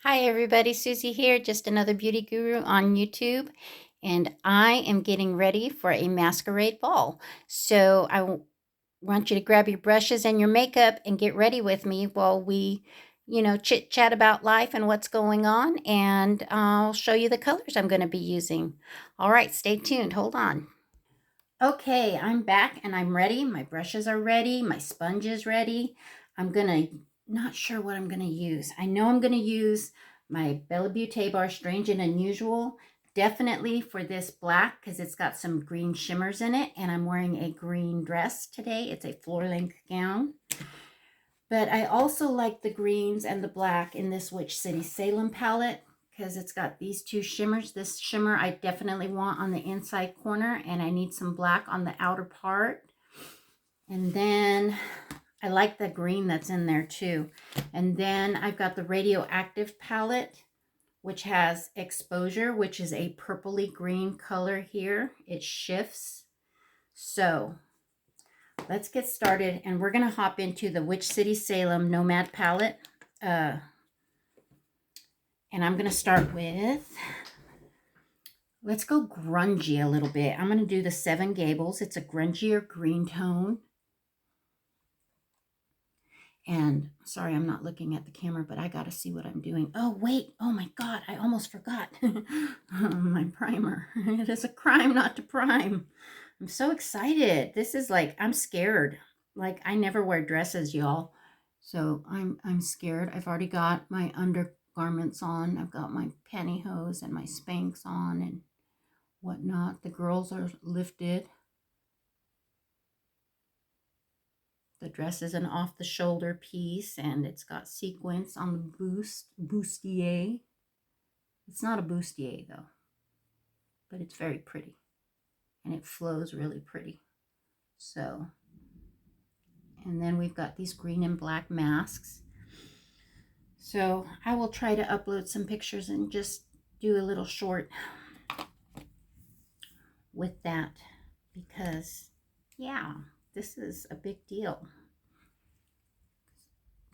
Hi everybody, Susie here, just another beauty guru on YouTube, and I am getting ready for a masquerade ball. So want you to grab your brushes and your makeup and get ready with me while we, chit chat about life and what's going on, and I'll show you the colors I'm going to be using. All right, stay tuned. Hold on. Okay, I'm back and I'm ready. My brushes are ready. My sponge is ready. Not sure what I'm gonna use. I know I'm gonna use my Bella Beauté bar Strange and Unusual, definitely for this black because it's got some green shimmers in it, and I'm wearing a green dress today. It's a floor-length gown. But I also like the greens and the black in this Witch City Salem palette because it's got these two shimmers. This shimmer I definitely want on the inside corner, and I need some black on the outer part. And then I like the green that's in there too. And then I've got the Radioactive palette, which has Exposure, which is a purpley green color here. It shifts. So let's get started, and we're going to hop into the Witch City Salem Nomad palette. And I'm going to start with, let's go grungy a little bit. I'm going to do the Seven Gables. It's a grungier green tone. And sorry, I'm not looking at the camera, but I got to see what I'm doing. Oh, wait. Oh, my God. I almost forgot my primer. It is a crime not to prime. I'm so excited. This is like, I'm scared. Like, I never wear dresses, y'all. So I'm scared. I've already got my undergarments on. I've got my pantyhose and my Spanx on and whatnot. The girls are lifted. The dress is an off-the-shoulder piece, and it's got sequins on the bustier. It's not a bustier, though, but it's very pretty, and it flows really pretty. So, and then we've got these green and black masks. So I will try to upload some pictures and just do a little short with that because, yeah, this is a big deal.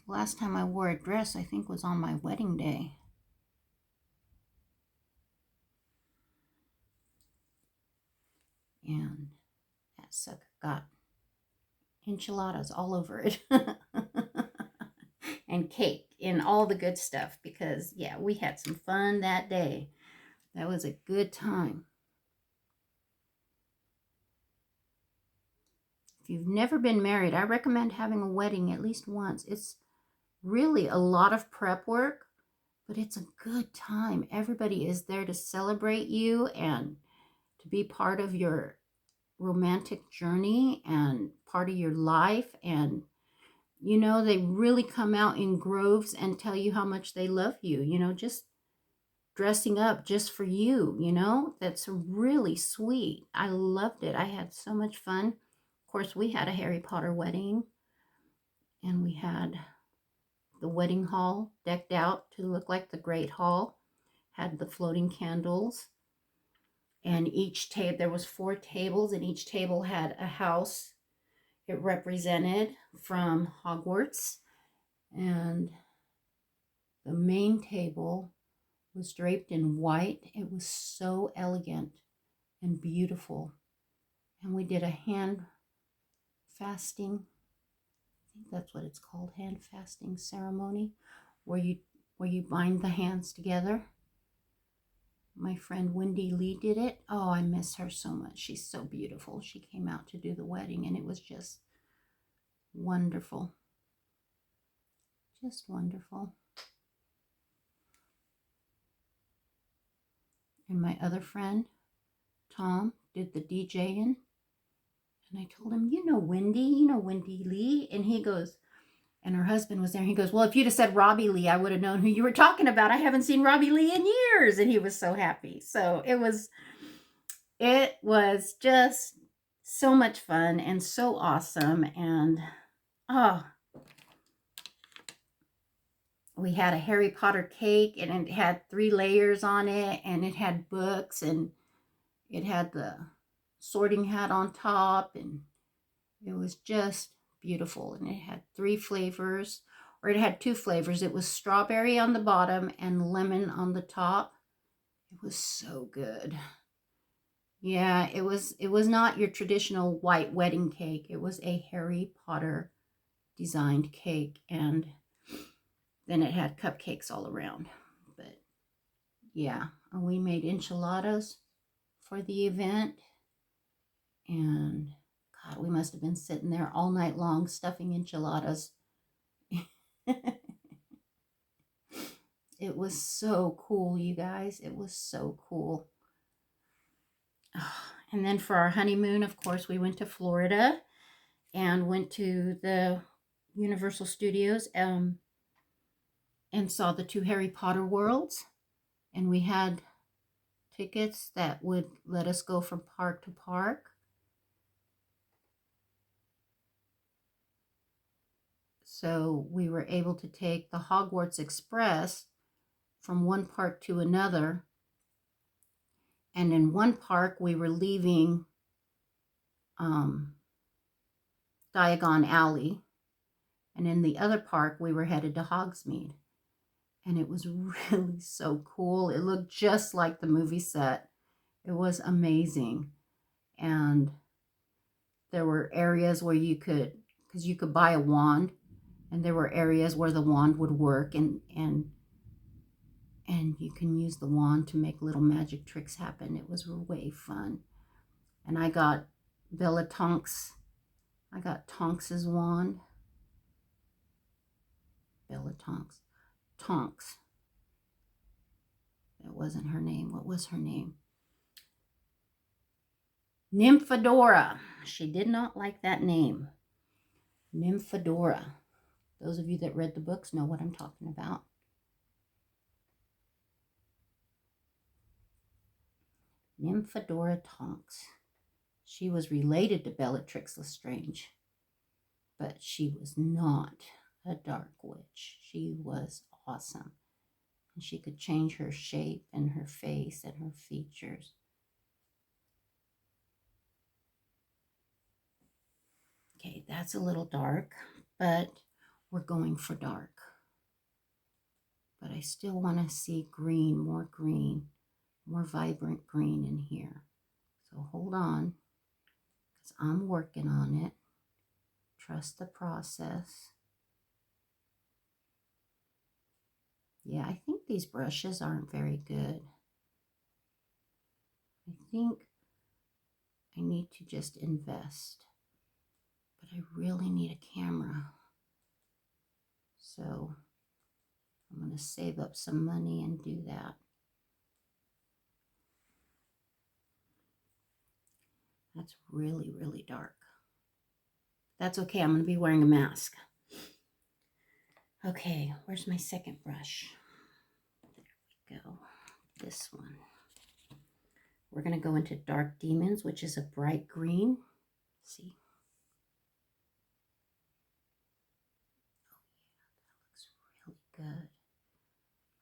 The last time I wore a dress, I think, was on my wedding day. And that sucker got enchiladas all over it. And cake and all the good stuff because, yeah, we had some fun that day. That was a good time. If you've never been married, I recommend having a wedding at least once. It's really a lot of prep work, but it's a good time. Everybody is there to celebrate you and to be part of your romantic journey and part of your life. And you know, they really come out in groves and tell you how much they love you, you know, just dressing up just for you, you know. That's really sweet. I loved it. I had so much fun. Of course, we had a Harry Potter wedding, and we had the wedding hall decked out to look like the Great Hall, had the floating candles, and each table, there was 4 tables, and each table had a house it represented from Hogwarts. And the main table was draped in white. It was so elegant and beautiful. And we did a hand fasting, I think that's what it's called, hand fasting ceremony, where you bind the hands together. My friend Wendy Lee did it. Oh, I miss her so much. She's so beautiful. She came out to do the wedding, and it was just wonderful. Just wonderful. And my other friend, Tom, did the DJing. And I told him, you know Wendy Lee? And he goes, and her husband was there. He goes, well, if you'd have said Robbie Lee, I would have known who you were talking about. I haven't seen Robbie Lee in years. And he was so happy. So it was just so much fun and so awesome. And we had a Harry Potter cake, and it had 3 layers on it, and it had books, and it had the sorting hat on top, and it was just beautiful. And it had 3 flavors, or it had 2 flavors. It was strawberry on the bottom and lemon on the top. It was so good. Yeah, it was not your traditional white wedding cake. It was a Harry Potter designed cake, and then it had cupcakes all around. But yeah, we made enchiladas for the event, and God, we must have been sitting there all night long stuffing enchiladas. It was so cool, you guys. It was so cool. And then for our honeymoon, of course, we went to Florida and went to the Universal Studios and saw the 2 Harry Potter worlds. And we had tickets that would let us go from park to park. So we were able to take the Hogwarts Express from one park to another. And in one park, we were leaving Diagon Alley. And in the other park, we were headed to Hogsmeade. And it was really so cool. It looked just like the movie set. It was amazing. And there were areas where you could, because you could buy a wand, and there were areas where the wand would work, and you can use the wand to make little magic tricks happen. It was way fun. And I got Bella Tonks. I got Tonks's wand. Bella Tonks. Tonks. That wasn't her name. What was her name? Nymphadora. She did not like that name. Nymphadora. Those of you that read the books know what I'm talking about. Nymphadora Tonks. She was related to Bellatrix Lestrange, but she was not a dark witch. She was awesome. And she could change her shape and her face and her features. Okay, that's a little dark, but we're going for dark. But I still want to see green, more vibrant green in here. So hold on, because I'm working on it. Trust the process. Yeah, I think these brushes aren't very good. I think I need to just invest. But I really need a camera. So I'm going to save up some money and do that. That's really, really dark. That's okay. I'm going to be wearing a mask. Okay, where's my second brush? There we go. This one. We're going to go into Dark Demons, which is a bright green. See? Oh, yeah, that looks really good.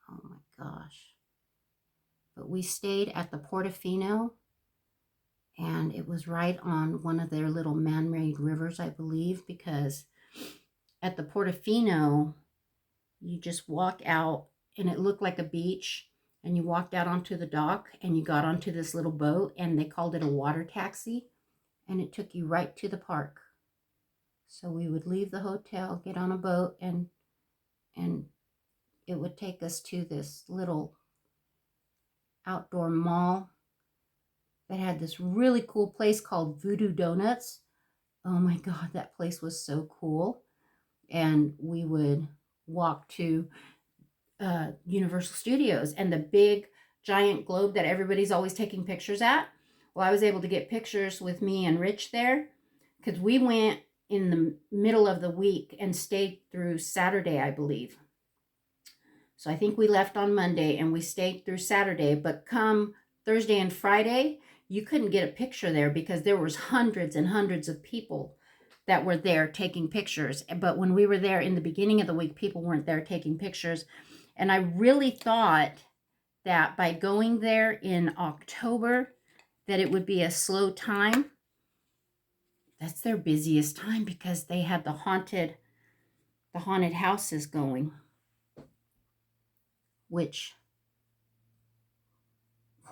Oh my gosh. But we stayed at the Portofino, and it was right on one of their little man-made rivers, I believe, because at the Portofino, you just walk out, and it looked like a beach, and you walked out onto the dock, and you got onto this little boat, and they called it a water taxi, and it took you right to the park. So we would leave the hotel, get on a boat, and it would take us to this little outdoor mall that had this really cool place called Voodoo Donuts. Oh my God, that place was so cool. And we would walk to Universal Studios and the big giant globe that everybody's always taking pictures at. Well, I was able to get pictures with me and Rich there because we went in the middle of the week and stayed through Saturday, I believe. So I think we left on Monday and we stayed through Saturday, but come Thursday and Friday, you couldn't get a picture there because there was hundreds and hundreds of people that were there taking pictures. But when we were there in the beginning of the week, people weren't there taking pictures. And I really thought that by going there in October, that it would be a slow time. That's their busiest time because they had the haunted the haunted houses going, which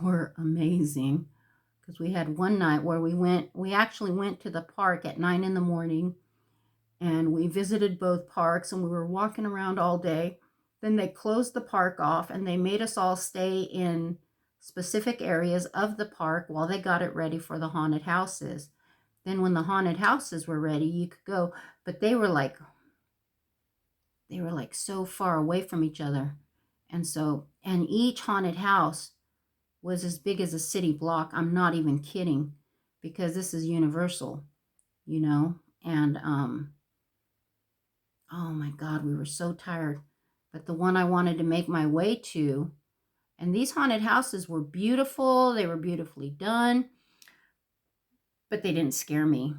were amazing. Because we had one night where we actually went to the park at 9 in the morning, and we visited both parks, and we were walking around all day. Then they closed the park off, and they made us all stay in specific areas of the park while they got it ready for the haunted houses. Then when the haunted houses were ready, you could go, but they were like so far away from each other. And each haunted house was as big as a city block. I'm not even kidding, because this is Universal, and oh my God, we were so tired. But the one I wanted to make my way to, and these haunted houses were beautiful. They were beautifully done, but they didn't scare me.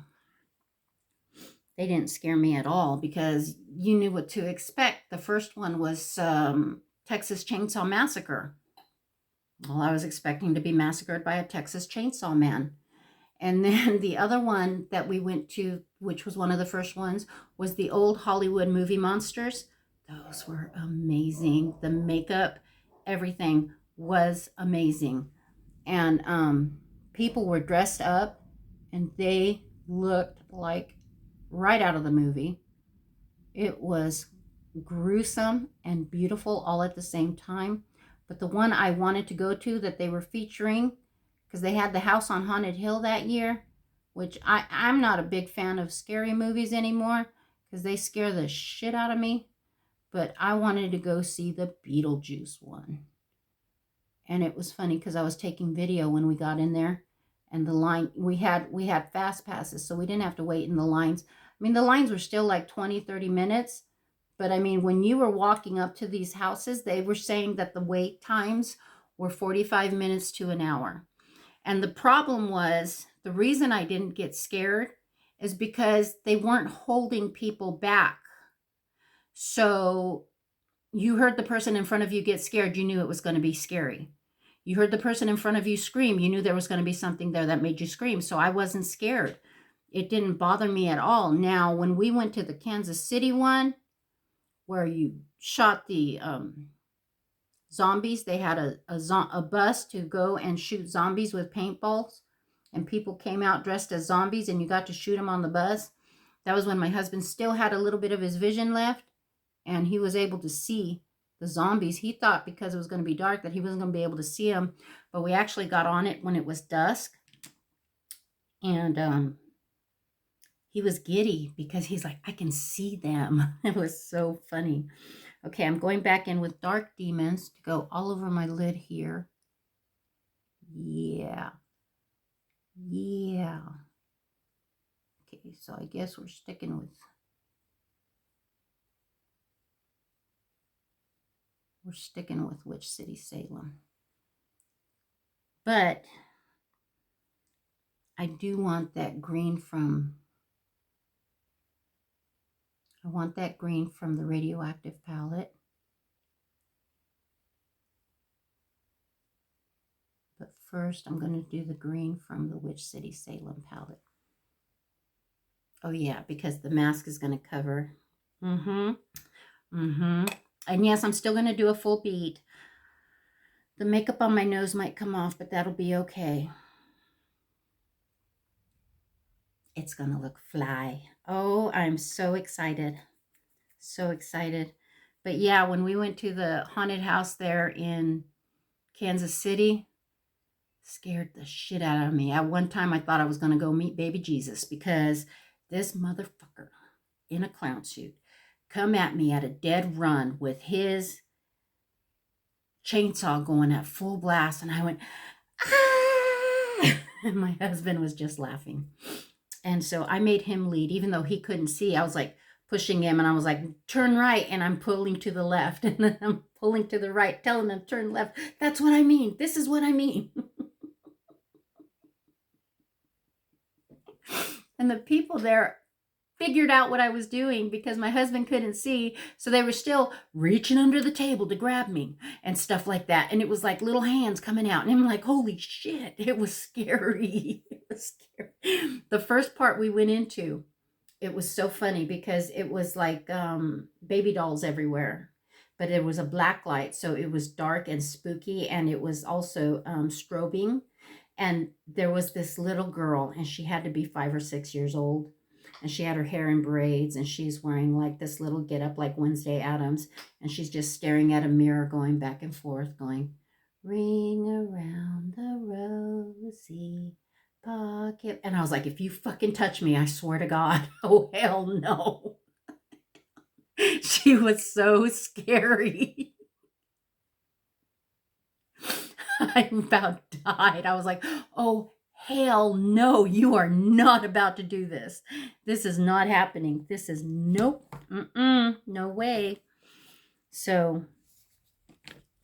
They didn't scare me at all, because you knew what to expect. The first one was Texas Chainsaw Massacre. Well, I was expecting to be massacred by a Texas Chainsaw Man. And then the other one that we went to, which was one of the first ones, was the old Hollywood movie monsters. Those were amazing. The makeup, everything was amazing. And people were dressed up, and they looked like right out of the movie. It was gruesome and beautiful all at the same time. But the one I wanted to go to that they were featuring, because they had the House on Haunted Hill that year, which I'm not a big fan of scary movies anymore, because they scare the shit out of me. But I wanted to go see the Beetlejuice one. And it was funny because I was taking video when we got in there, and the line, we had fast passes, so we didn't have to wait in the lines. I mean, the lines were still like 20-30 minutes. But I mean, when you were walking up to these houses, they were saying that the wait times were 45 minutes to an hour. And the problem was, the reason I didn't get scared is because they weren't holding people back. So you heard the person in front of you get scared, you knew it was going to be scary. You heard the person in front of you scream, you knew there was going to be something there that made you scream. So I wasn't scared. It didn't bother me at all. Now, when we went to the Kansas City one, where you shot the zombies, they had a bus to go and shoot zombies with paintballs, and people came out dressed as zombies, and you got to shoot them on the bus. That was when my husband still had a little bit of his vision left, and he was able to see the zombies. He thought because it was going to be dark that he wasn't going to be able to see them, but we actually got on it when it was dusk, and he was giddy because he's like, I can see them. It was so funny. Okay, I'm going back in with Dark Demons to go all over my lid here. Yeah. Okay, so I guess we're sticking with Witch City, Salem. But I do want that green from the Radioactive palette. But first, I'm going to do the green from the Witch City, Salem palette. Oh, yeah, because the mask is going to cover. And yes, I'm still going to do a full bead. The makeup on my nose might come off, but that'll be okay. It's going to look fly. Oh, I'm so excited. So excited. But yeah, when we went to the haunted house there in Kansas City, scared the shit out of me. At one time, I thought I was going to go meet baby Jesus, because this motherfucker in a clown suit come at me at a dead run with his chainsaw going at full blast, and I went, ah! And my husband was just laughing. And so I made him lead, even though he couldn't see. I was like pushing him, and I was like, turn right, and I'm pulling to the left, and then I'm pulling to the right, telling him turn left. That's what I mean. This is what I mean. And the people there figured out what I was doing, because my husband couldn't see. So they were still reaching under the table to grab me and stuff like that. And it was like little hands coming out. And I'm like, holy shit, it was scary. It was scary. The first part we went into it was so funny because it was like baby dolls everywhere, but it was a black light, so it was dark and spooky, and it was also strobing. And there was this little girl, and she had to be 5 or 6 years old, and she had her hair in braids, and she's wearing like this little get up like Wednesday Addams, and she's just staring at a mirror, going back and forth, going, ring around the rosy pocket. And I was like, if you fucking touch me, I swear to God. Oh, hell no. She was so scary. I about died. I was like, oh, hell no, you are not about to do this. This is not happening. This is nope. No way. So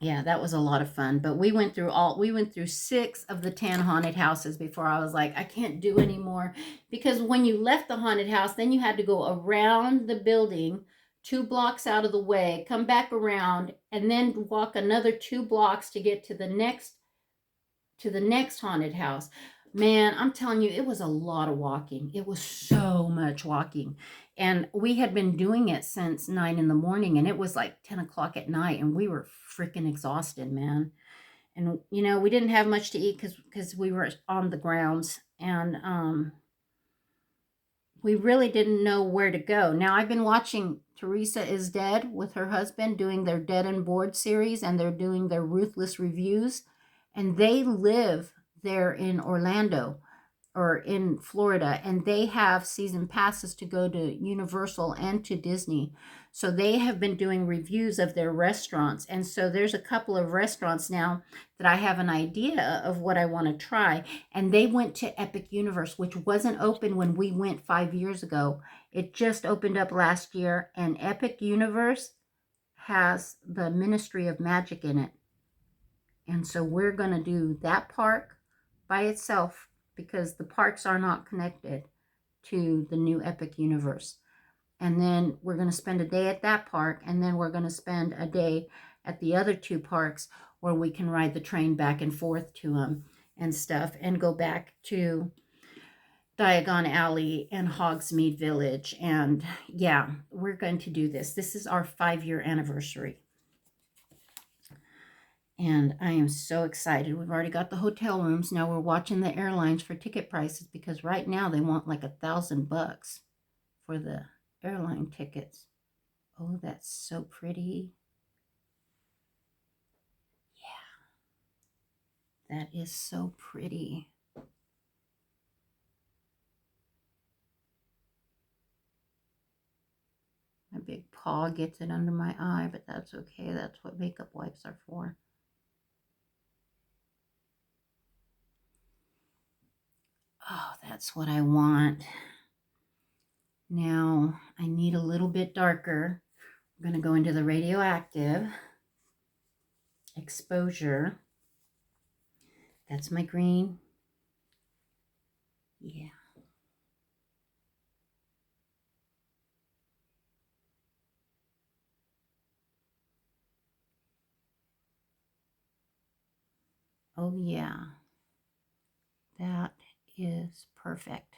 yeah, that was a lot of fun. But we went through 6 of the 10 haunted houses before I was like, I can't do anymore. Because when you left the haunted house, then you had to go around the building 2 blocks out of the way, come back around, and then walk another 2 blocks to get to the next haunted house. Man, I'm telling you, it was a lot of walking. It was so much walking. And we had been doing it since 9 in the morning, and it was like 10 o'clock at night, and we were freaking exhausted, man. And, you know, we didn't have much to eat because we were on the grounds, and we really didn't know where to go. Now, I've been watching Teresa is Dead with her husband doing their Dead and Bored series, and they're doing their Ruthless reviews, and they live there in Orlando or in Florida, and they have season passes to go to Universal and to Disney. So they have been doing reviews of their restaurants. And so there's a couple of restaurants now that I have an idea of what I want to try. And they went to Epic Universe, which wasn't open when we went 5 years ago. It just opened up last year, and Epic Universe has the Ministry of Magic in it. And so we're going to do that park by itself because the parks are not connected to the new Epic Universe. And then we're going to spend a day at that park, and then we're going to spend a day at the other 2 parks where we can ride the train back and forth to them and stuff, and go back to Diagon Alley and Hogsmeade Village. And yeah, we're going to do this. This is our 5-year anniversary. And I am so excited. We've already got the hotel rooms. Now we're watching the airlines for ticket prices, because right now they want like $1,000 for the airline tickets. Oh, that's so pretty. Yeah, that is so pretty. My big paw gets it under my eye, but that's okay. That's what makeup wipes are for. Oh, that's what I want. Now, I need a little bit darker. I'm going to go into the radioactive exposure. That's my green. Yeah. Oh, yeah. That is perfect.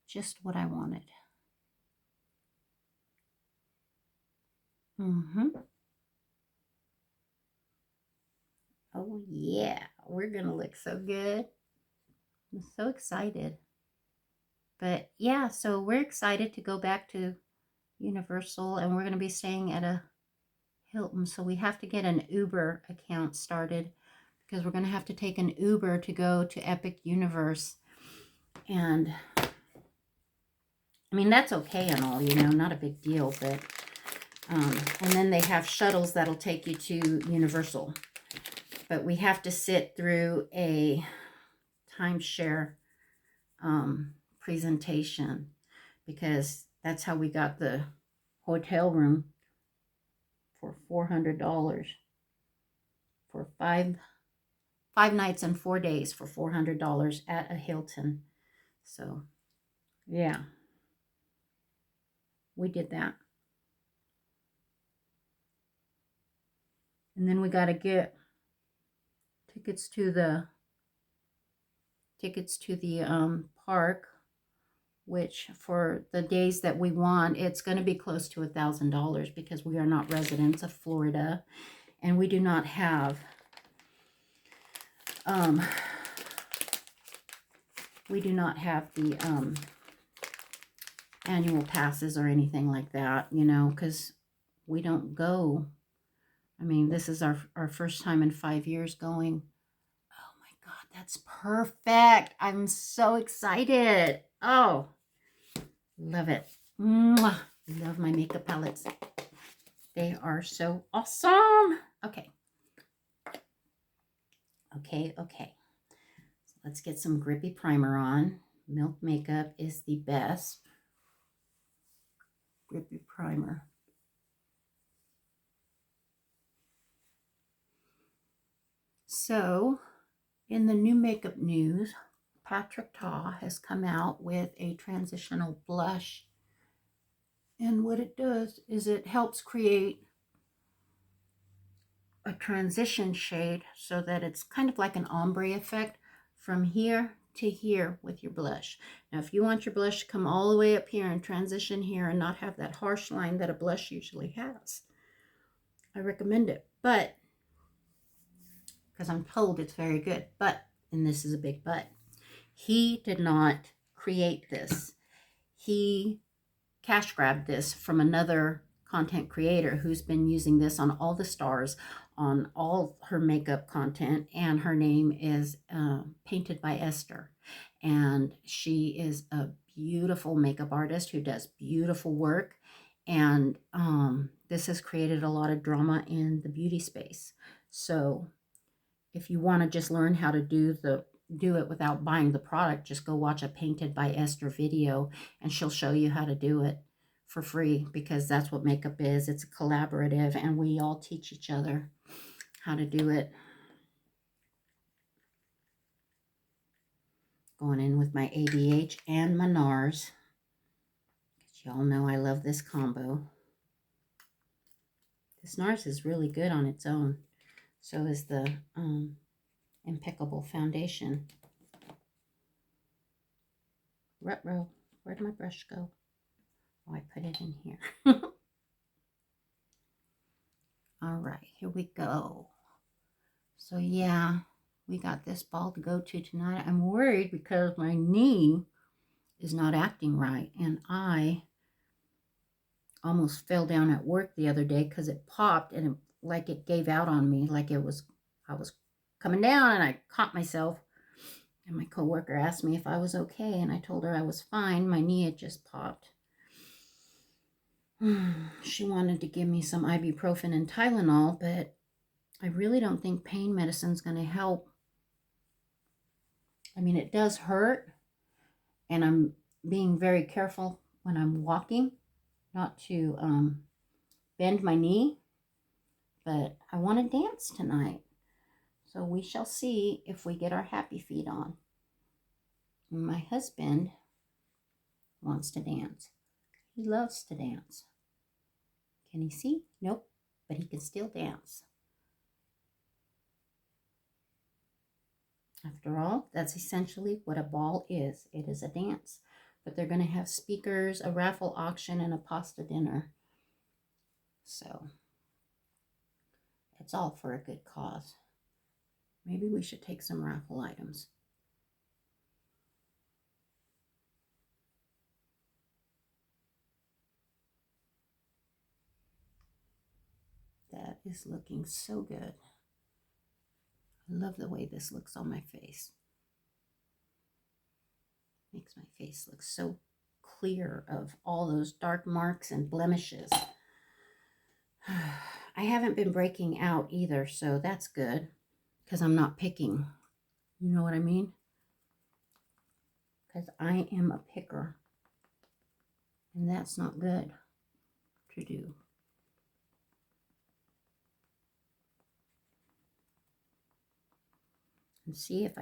Just what I wanted. Oh, yeah. We're going to look so good. I'm so excited. But yeah, so we're excited to go back to Universal, and we're going to be staying at a Hilton. So we have to get an Uber account started, because we're going to have to take an Uber to go to Epic Universe. And I mean, that's okay and all, you know, not a big deal, but and then they have shuttles that'll take you to Universal. But we have to sit through a timeshare presentation, because that's how we got the hotel room for $400 for five nights and 4 days for $400 at a Hilton. So yeah, we did that. And then we got to get tickets to the park which for the days that we want, it's going to be close to $1,000 because we are not residents of Florida and we do not have the annual passes or anything like that, you know, because we don't go. I mean, this is our first time in 5 years going. Oh my God, that's perfect. I'm so excited. Oh, love it. Mwah. Love my makeup palettes. They are so awesome. Okay. So let's get some grippy primer on. Milk Makeup is the best grippy primer. So, in the new makeup news, Patrick Ta has come out with a transitional blush. And what it does is it helps create a transition shade so that it's kind of like an ombre effect from here to here with your blush. Now, if you want your blush to come all the way up here and transition here and not have that harsh line that a blush usually has, I recommend it. But, because I'm told it's very good, but, and this is a big but, he did not create this. He cash grabbed this from another content creator who's been using this on all the stars, on all her makeup content, and her name is Painted by Esther. And she is a beautiful makeup artist who does beautiful work. And this has created a lot of drama in the beauty space. So if you want to just learn how to do it without buying the product, just go watch a Painted by Esther video and she'll show you how to do it for free, because that's what makeup is. It's a collaborative and we all teach each other how to do it. Going in with my ABH and my NARS. Y'all know I love this combo. This NARS is really good on its own. So is the Impeccable Foundation. Ruh-roh. Where'd my brush go? Oh, I put it in here. All right, here we go. So yeah, we got this ball to go to tonight. I'm worried because my knee is not acting right. And I almost fell down at work the other day because it popped and it gave out on me. I was coming down and I caught myself. And my coworker asked me if I was okay. And I told her I was fine. My knee had just popped. She wanted to give me some ibuprofen and Tylenol, but I really don't think pain medicine is going to help. I mean, it does hurt, and I'm being very careful when I'm walking not to bend my knee, but I want to dance tonight. So we shall see if we get our happy feet on. My husband wants to dance. He loves to dance. Can he see? Nope, but he can still dance. After all, that's essentially what a ball is. It is a dance. But they're going to have speakers, a raffle auction, and a pasta dinner. So, it's all for a good cause. Maybe we should take some raffle items. That is looking so good. I love the way this looks on my face. Makes my face look so clear of all those dark marks and blemishes. I haven't been breaking out either, so that's good because I'm not picking. You know what I mean? Because I am a picker, and that's not good to do. And see, if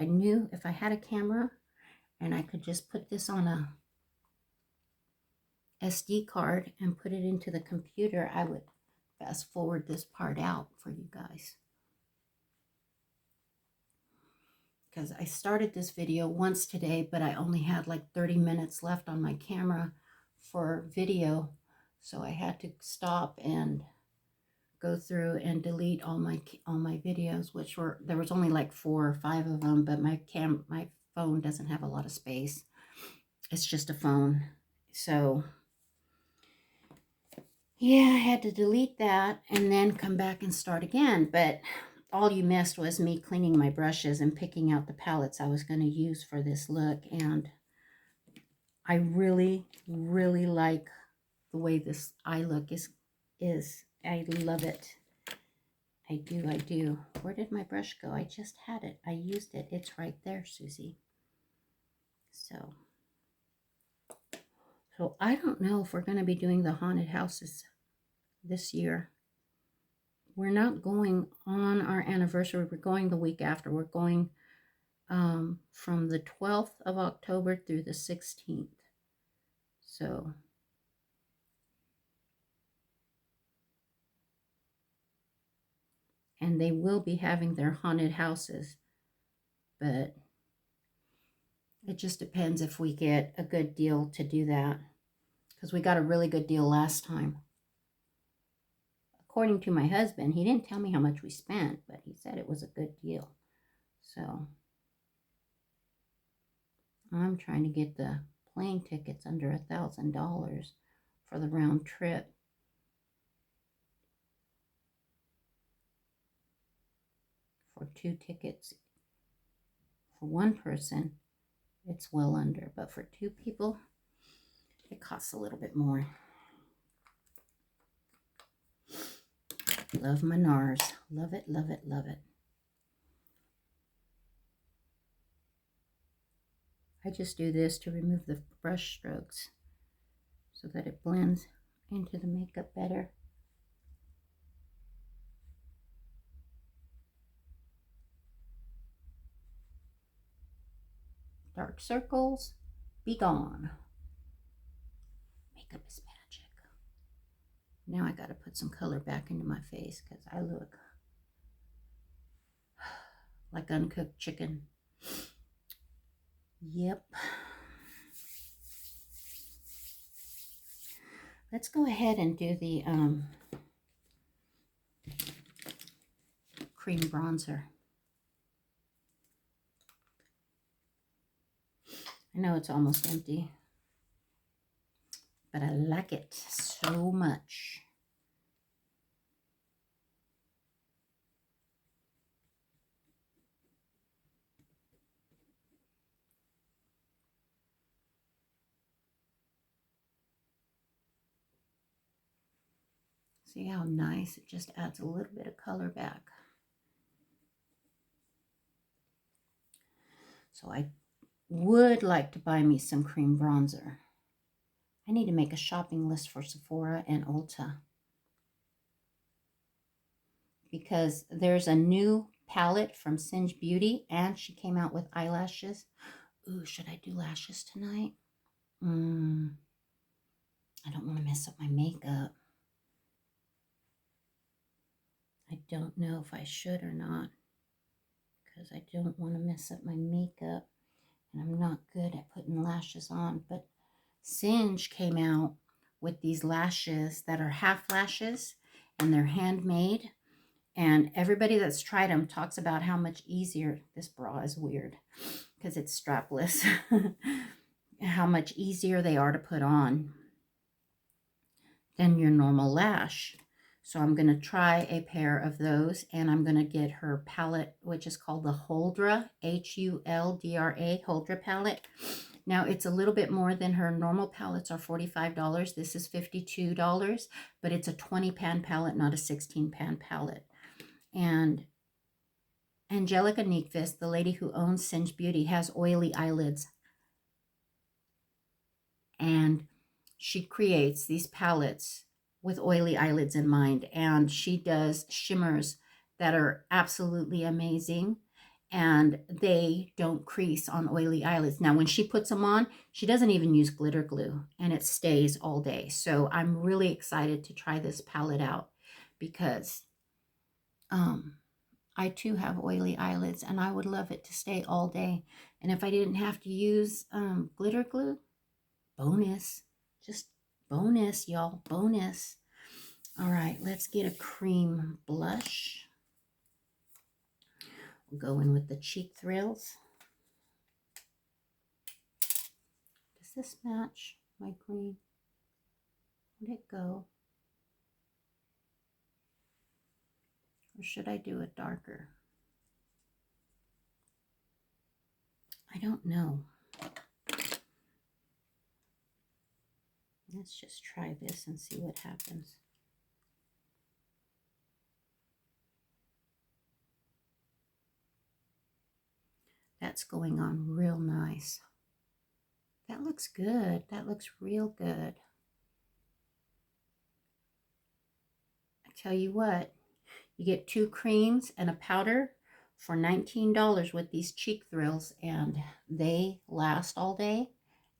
I had a camera and I could just put this on a SD card and put it into the computer, I would fast forward this part out for you guys. because I started this video once today, but I only had like 30 minutes left on my camera for video. So I had to stop and go through and delete all my videos, which were, there was only like 4 or 5 of them, but my phone doesn't have a lot of space. It's just a phone. So yeah, I had to delete that and then come back and start again. But all you missed was me cleaning my brushes and picking out the palettes I was going to use for this look. And I really, really like the way this eye look is. I love it. I do. Where did my brush go? I just had it. I used it. It's right there, Susie. So I don't know if we're going to be doing the haunted houses this year. We're not going on our anniversary. We're going the week after. We're going from the 12th of October through the 16th. So and they will be having their haunted houses, but it just depends if we get a good deal to do that, because we got a really good deal last time. According to my husband, he didn't tell me how much we spent, but he said it was a good deal. So I'm trying to get the plane tickets under $1,000 for the round trip. For 2 tickets. For 1 person, it's well under, but for 2 people, it costs a little bit more. Love my NARS. Love it, love it, love it. I just do this to remove the brush strokes so that it blends into the makeup better. Dark circles, be gone. Makeup is magic. Now I gotta put some color back into my face because I look like uncooked chicken. Yep. Let's go ahead and do the cream bronzer. I know it's almost empty, but I like it so much. See how nice? It just adds a little bit of color back. So I would like to buy me some cream bronzer. I need to make a shopping list for Sephora and Ulta, because there's a new palette from Singe Beauty and she came out with eyelashes. Ooh, should I do lashes tonight? I don't want to mess up my makeup. I don't know if I should or not, because I don't want to mess up my makeup, and I'm not good at putting lashes on. But Singe came out with these lashes that are half lashes, and they're handmade, and everybody that's tried them talks about how much easier, this bra is weird because it's strapless, how much easier they are to put on than your normal lash. So I'm going to try a pair of those, and I'm going to get her palette, which is called the Huldra, Huldra, Huldra palette. Now, it's a little bit more than her normal palettes are $45. This is $52, but it's a 20-pan palette, not a 16-pan palette. And Angelica Nyquist, the lady who owns Singe Beauty, has oily eyelids. And she creates these palettes with oily eyelids in mind, and she does shimmers that are absolutely amazing, and they don't crease on oily eyelids. Now when she puts them on, she doesn't even use glitter glue, and it stays all day. So I'm really excited to try this palette out, because I too have oily eyelids, and I would love it to stay all day. And if I didn't have to use glitter glue, bonus. Just bonus, y'all. Bonus. All right, let's get a cream blush. We'll go in with the Cheek Thrills. Does this match my green? Where'd it go? Or should I do it darker? I don't know. Let's just try this and see what happens. That's going on real nice. That looks good. That looks real good. I tell you what, you get 2 creams and a powder for $19 with these Cheek Thrills, and they last all day,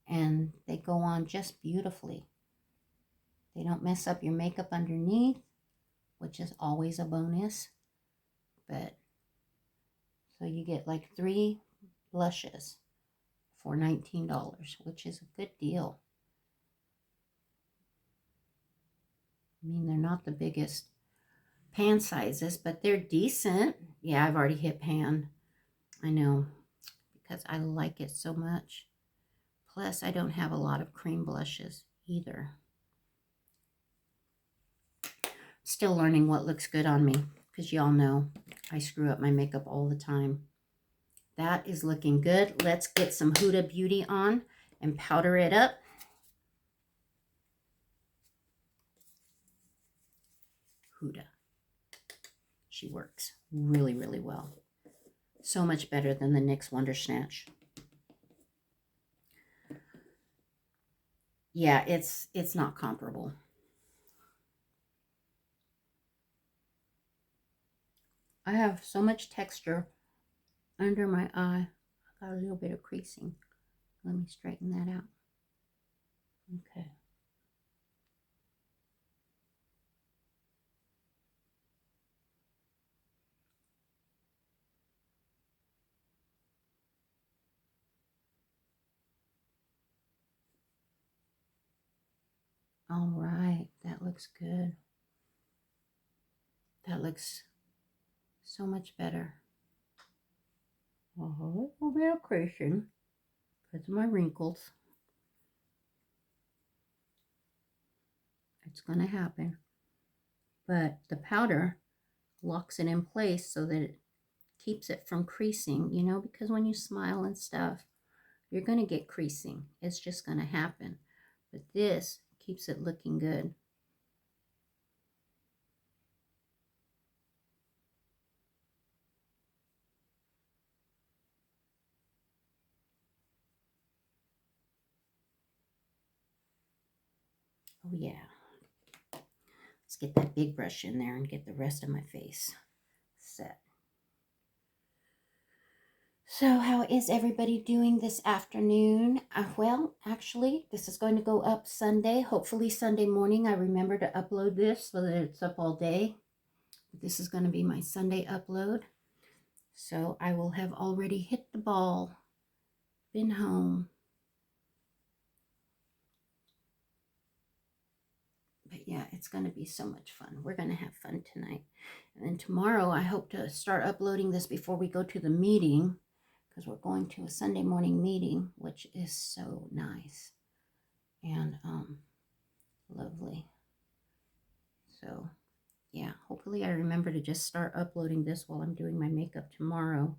and they go on just beautifully. They don't mess up your makeup underneath, which is always a bonus. But so you get like 3 blushes for $19, which is a good deal. I mean, they're not the biggest pan sizes, but they're decent. Yeah, I've already hit pan. I know, because I like it so much. Plus, I don't have a lot of cream blushes either. Still learning what looks good on me, because y'all know I screw up my makeup all the time. That is looking good. Let's get some Huda Beauty on and powder it up. Huda. She works really, really well. So much better than the NYX Wonder Snatch. Yeah, it's not comparable. I have so much texture under my eye. I got a little bit of creasing. Let me straighten that out. Okay. All right, that looks good. That looks so much better. A little bit of creasing because of my wrinkles. It's going to happen. But the powder locks it in place so that it keeps it from creasing, you know, because when you smile and stuff, you're going to get creasing. It's just going to happen. But this keeps it looking good. Oh, yeah. Let's get that big brush in there and get the rest of my face set. So how is everybody doing this afternoon? Well, actually, this is going to go up Sunday. Hopefully Sunday morning I remember to upload this so that it's up all day. This is going to be my Sunday upload. So I will have already hit the ball, been home. But yeah, it's going to be so much fun. We're going to have fun tonight. And then tomorrow I hope to start uploading this before we go to the meeting, because we're going to a Sunday morning meeting, which is so nice and lovely. So yeah, hopefully I remember to just start uploading this while I'm doing my makeup tomorrow.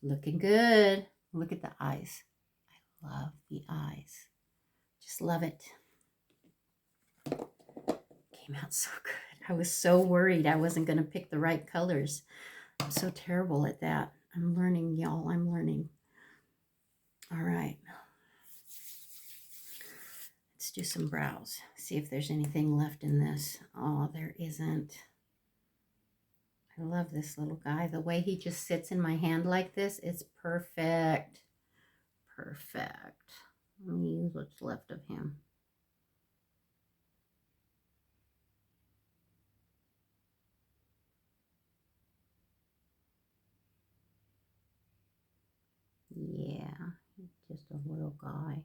Looking good. Look at the eyes. I love the eyes. Just love it. Came out so good. I was so worried I wasn't going to pick the right colors. I'm so terrible at that. I'm learning, y'all. I'm learning. All right. Let's do some brows. See if there's anything left in this. Oh, there isn't. I love this little guy. The way he just sits in my hand like this, it's perfect. Perfect. Let me use what's left of him. Yeah, he's just a little guy.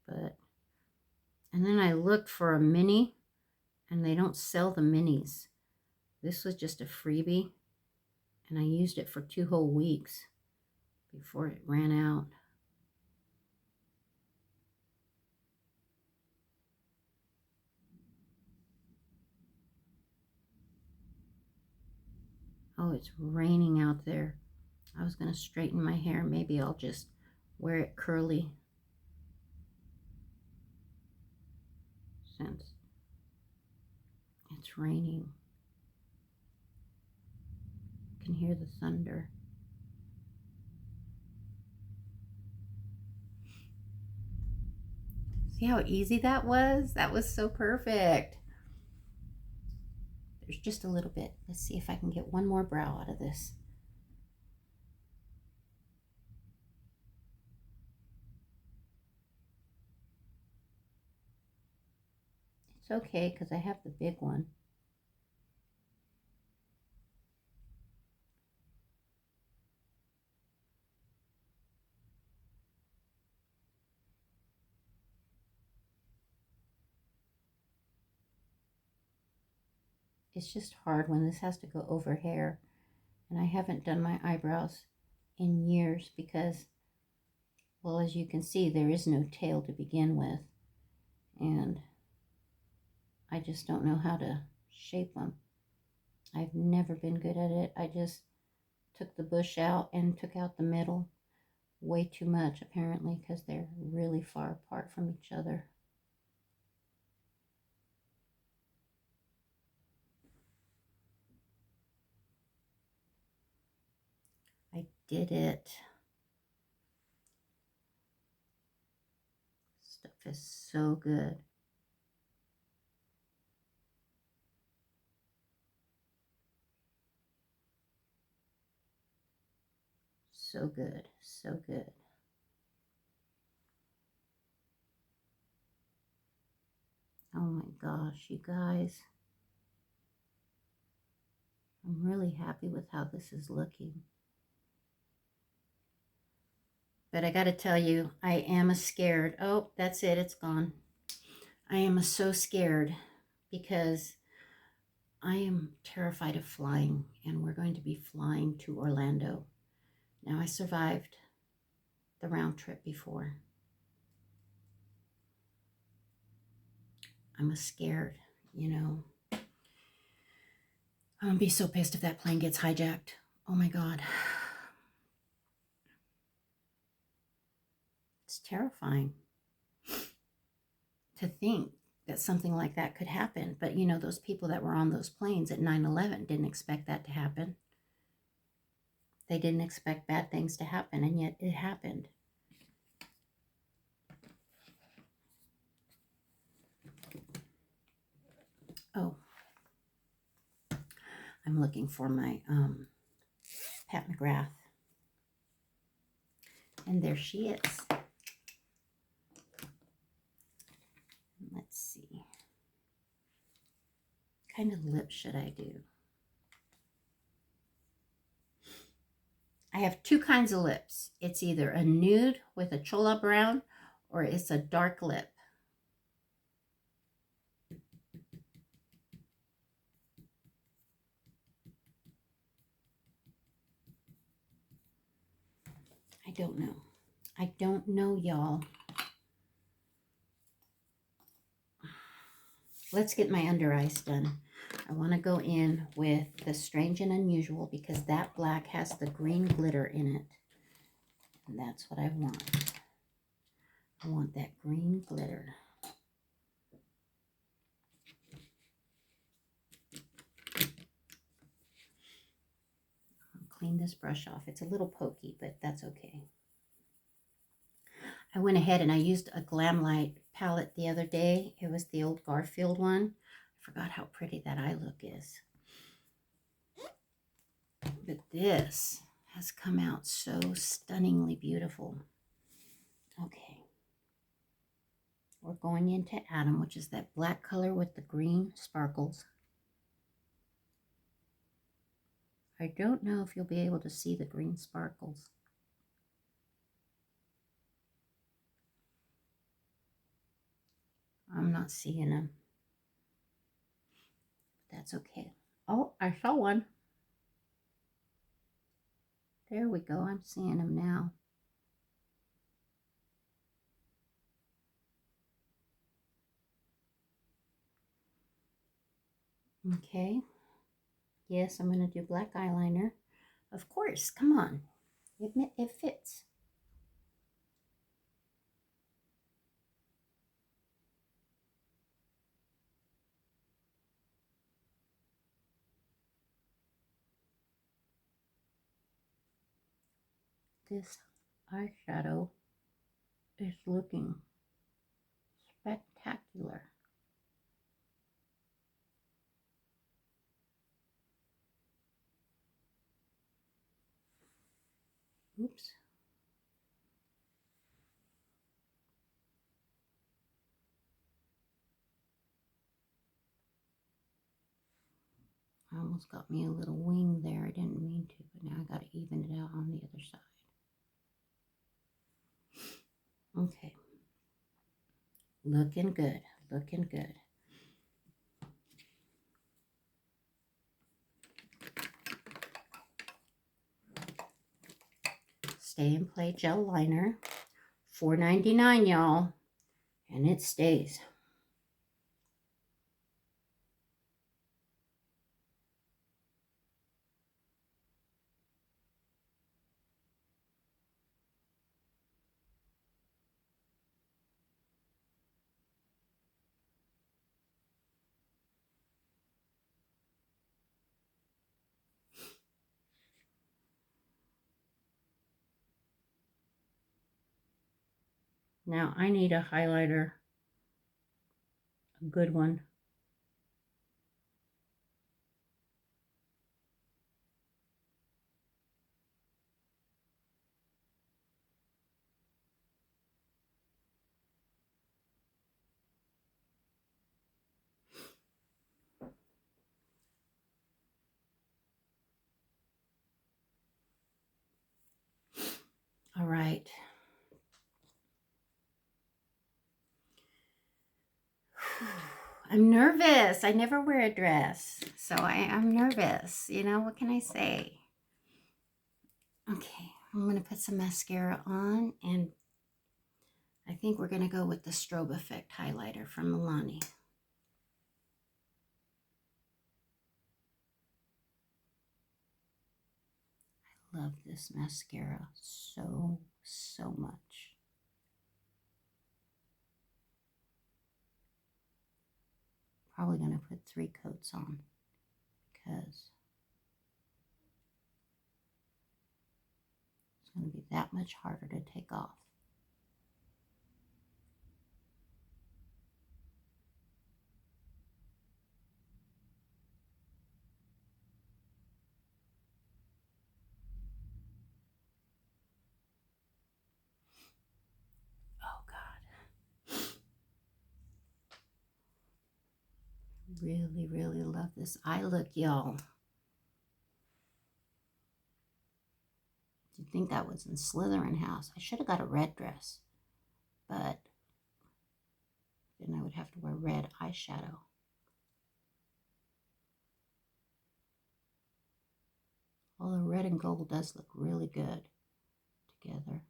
But, and then I looked for a mini, and they don't sell the minis. This was just a freebie, and I used it for 2 whole weeks before it ran out. Oh, it's raining out there. I was going to straighten my hair. Maybe I'll just wear it curly since it's raining. I can hear the thunder. See how easy that was? That was so perfect. There's just a little bit. Let's see if I can get one more brow out of this. It's okay because I have the big one. It's just hard when this has to go over hair. And I haven't done my eyebrows in years because, well, as you can see, there is no tail to begin with. And I just don't know how to shape them. I've never been good at it. I just took the bush out and took out the middle way too much, apparently, because they're really far apart from each other. I did it. Stuff is so good. So good, so good. Oh my gosh, you guys. I'm really happy with how this is looking. But I got to tell you, I am scared. Oh, that's it. It's gone. I am so scared because I am terrified of flying, and we're going to be flying to Orlando. Now, I survived the round trip before. I'm scared, you know. I'm going to be so pissed if that plane gets hijacked. Oh my God. It's terrifying to think that something like that could happen. But, you know, those people that were on those planes at 9/11 didn't expect that to happen. They didn't expect bad things to happen, and yet it happened. Oh, I'm looking for my Pat McGrath. And there she is. Let's see. What kind of lip should I do? I have 2 kinds of lips. It's either a nude with a chola brown or it's a dark lip. I don't know. I don't know, y'all. Let's get my under eyes done. I want to go in with the Strange and Unusual because that black has the green glitter in it. And that's what I want. I want that green glitter. I'll clean this brush off. It's a little pokey, but that's okay. I went ahead and I used a Glamlight palette the other day. It was the old Garfield one. I forgot how pretty that eye look is. But this has come out so stunningly beautiful. Okay. We're going into Adam, which is that black color with the green sparkles. I don't know if you'll be able to see the green sparkles. I'm not seeing them. That's okay. Oh, I saw one. There we go. I'm seeing them now. Okay. Yes, I'm going to do black eyeliner. Of course. Come on. It fits. This eyeshadow is looking spectacular. Oops. I almost got me a little wing there. I didn't mean to, but now I got to even it out on the other side. Okay. Looking good. Looking good. Stay and Play gel liner. $4.99, y'all. And it stays. Now I need a highlighter, a good one. All right. I'm nervous. I never wear a dress, so I'm nervous. You know, what can I say? Okay, I'm going to put some mascara on, and I think we're going to go with the Strobe Effect highlighter from Milani. I love this mascara so much. Probably going to put 3 coats on because it's going to be that much harder to take off. Oh God. Really love this eye look, y'all. You'd think that was in Slytherin house. I should have got a red dress, but then I would have to wear red eyeshadow. Although red and gold does look really good together.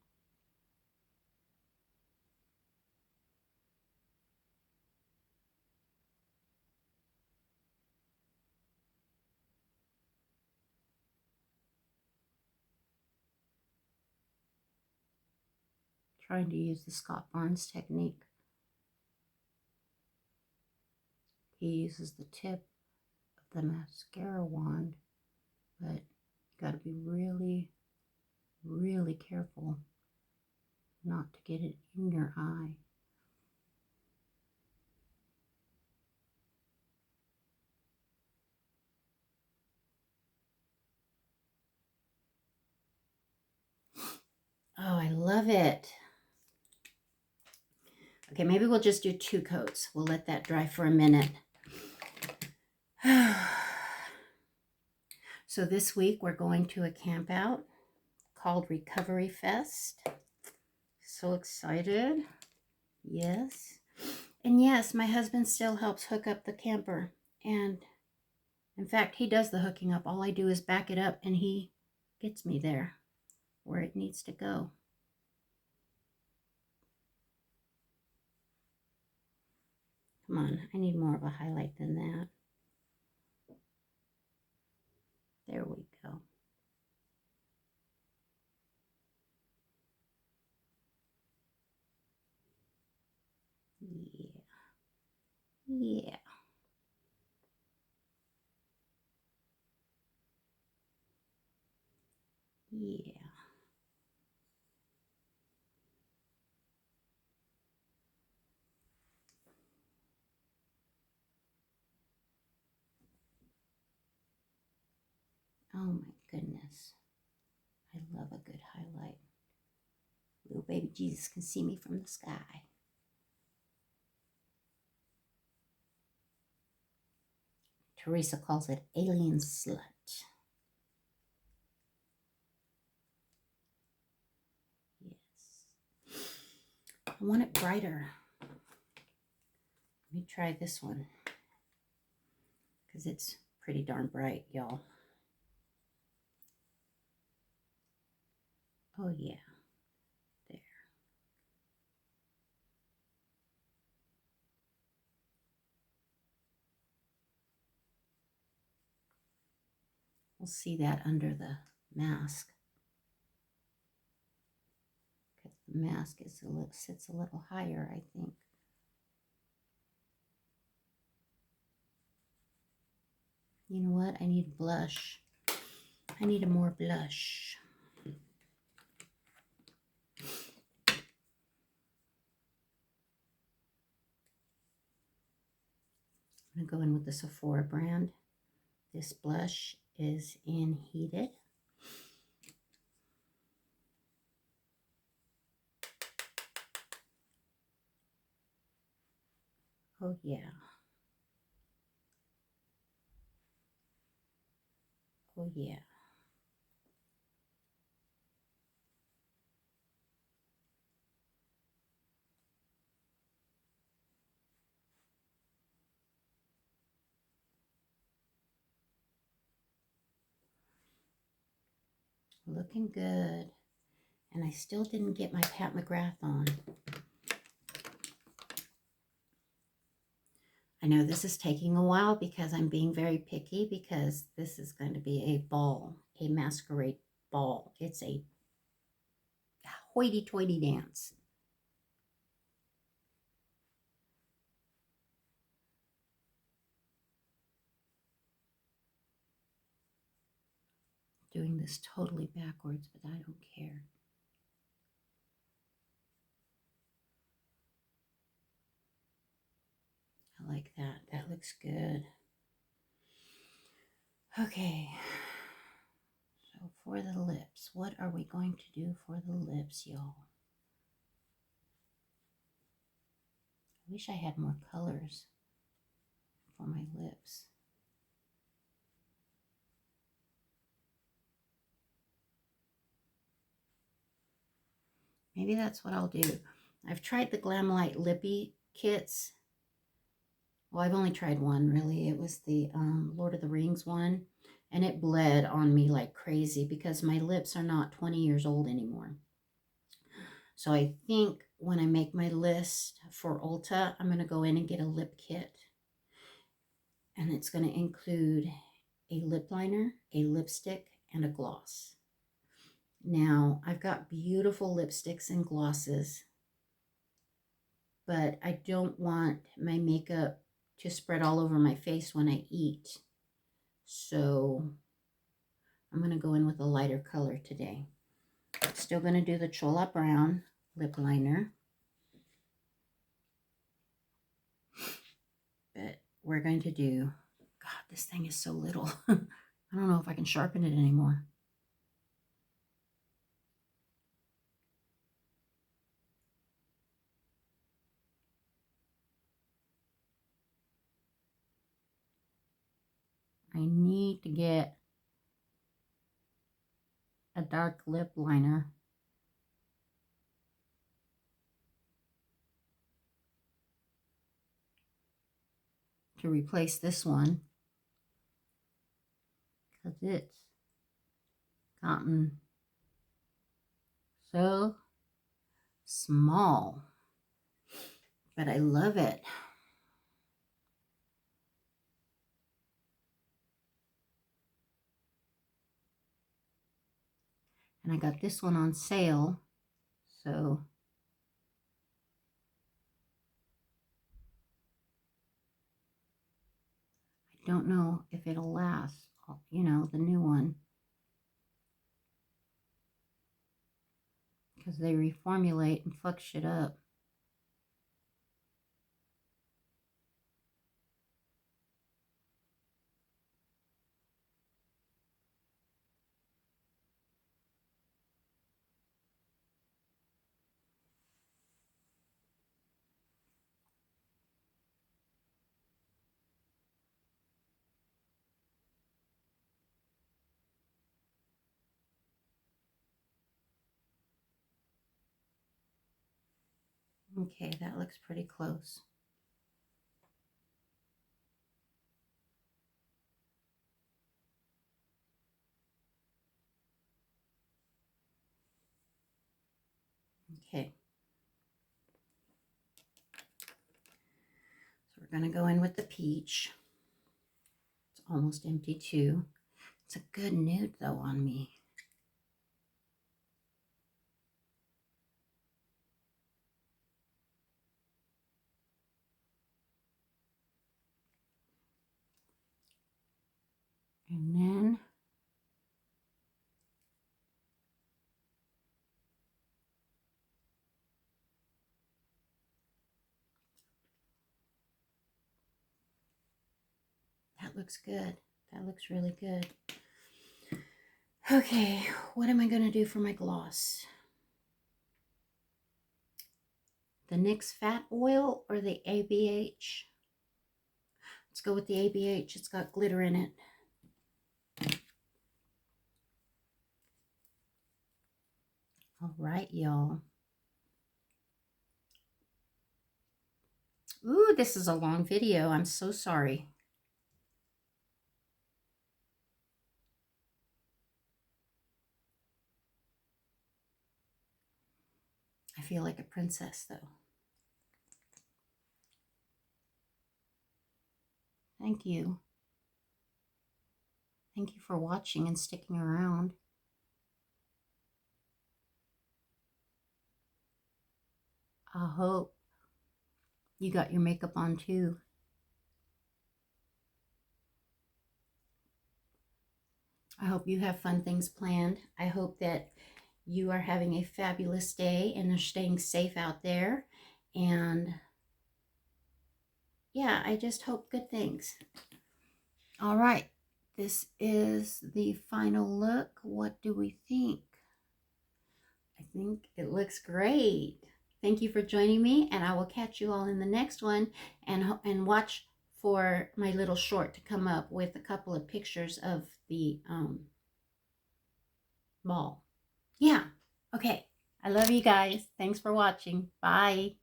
Trying to use the Scott Barnes technique. He uses the tip of the mascara wand, but you got to be really careful not to get it in your eye. love it. Okay, maybe we'll just do 2 coats. We'll let that dry for a minute. So this week we're going to a camp out called Recovery Fest. So excited. Yes. And yes, my husband still helps hook up the camper. And in fact, he does the hooking up. All I do is back it up and he gets me there where it needs to go. Come on, I need more of a highlight than that. There we go. Yeah. Yeah. Yeah. Oh my goodness. I love a good highlight. Little baby Jesus can see me from the sky. Teresa calls it alien slut. Yes. I want it brighter. Let me try this one because it's pretty darn bright, y'all. Oh yeah. There. We'll see that under the mask. Because the mask is sits a little higher, I think. You know what? I need blush. I need a more blush. I'm going to go in with the Sephora brand. This blush is in Heated. Oh yeah. Oh yeah. Looking good. And I still didn't get my Pat McGrath on. I know this is taking a while because I'm being very picky because this is going to be a ball, a masquerade ball. It's a hoity-toity dance. Doing this totally backwards, but I don't care. I like that. That looks good. Okay. So for the lips, what are we going to do for the lips, y'all? I wish I had more colors for my lips. Maybe that's what I'll do. I've tried the Glamlite Lippy kits. Well, I've only tried one, really. It was the Lord of the Rings one. And it bled on me like crazy because my lips are not 20 years old anymore. So I think when I make my list for Ulta, I'm going to go in and get a lip kit. And it's going to include a lip liner, a lipstick, and a gloss. Now, I've got beautiful lipsticks and glosses, but I don't want my makeup to spread all over my face when I eat. So I'm going to go in with a lighter color today. Still going to do the Chola Brown lip liner. But we're going to do, God, this thing is so little. I don't know if I can sharpen it anymore. I need to get a dark lip liner. To replace this one. Because it's gotten so small. But I love it. And I got this one on sale. So I don't know if it'll last, you know, the new one. Because they reformulate and fuck shit up. Okay, that looks pretty close. Okay. So we're going to go in with the peach. It's almost empty too. It's a good nude though on me. And then that looks good. That looks really good. Okay, what am I going to do for my gloss? The NYX Fat Oil or the ABH? Let's go with the ABH. It's got glitter in it. All right, y'all. Ooh, this is a long video. I'm so sorry. I feel like a princess, though. Thank you. Thank you for watching and sticking around. I hope you got your makeup on too. I hope you have fun things planned. I hope that you are having a fabulous day and are staying safe out there. And yeah, I just hope good things. All right, this is the final look. What do we think? I think it looks great. Thank you for joining me, and I will catch you all in the next one, and watch for my little short to come up with a couple of pictures of the ball. Yeah, okay. I love you guys. Thanks for watching. Bye.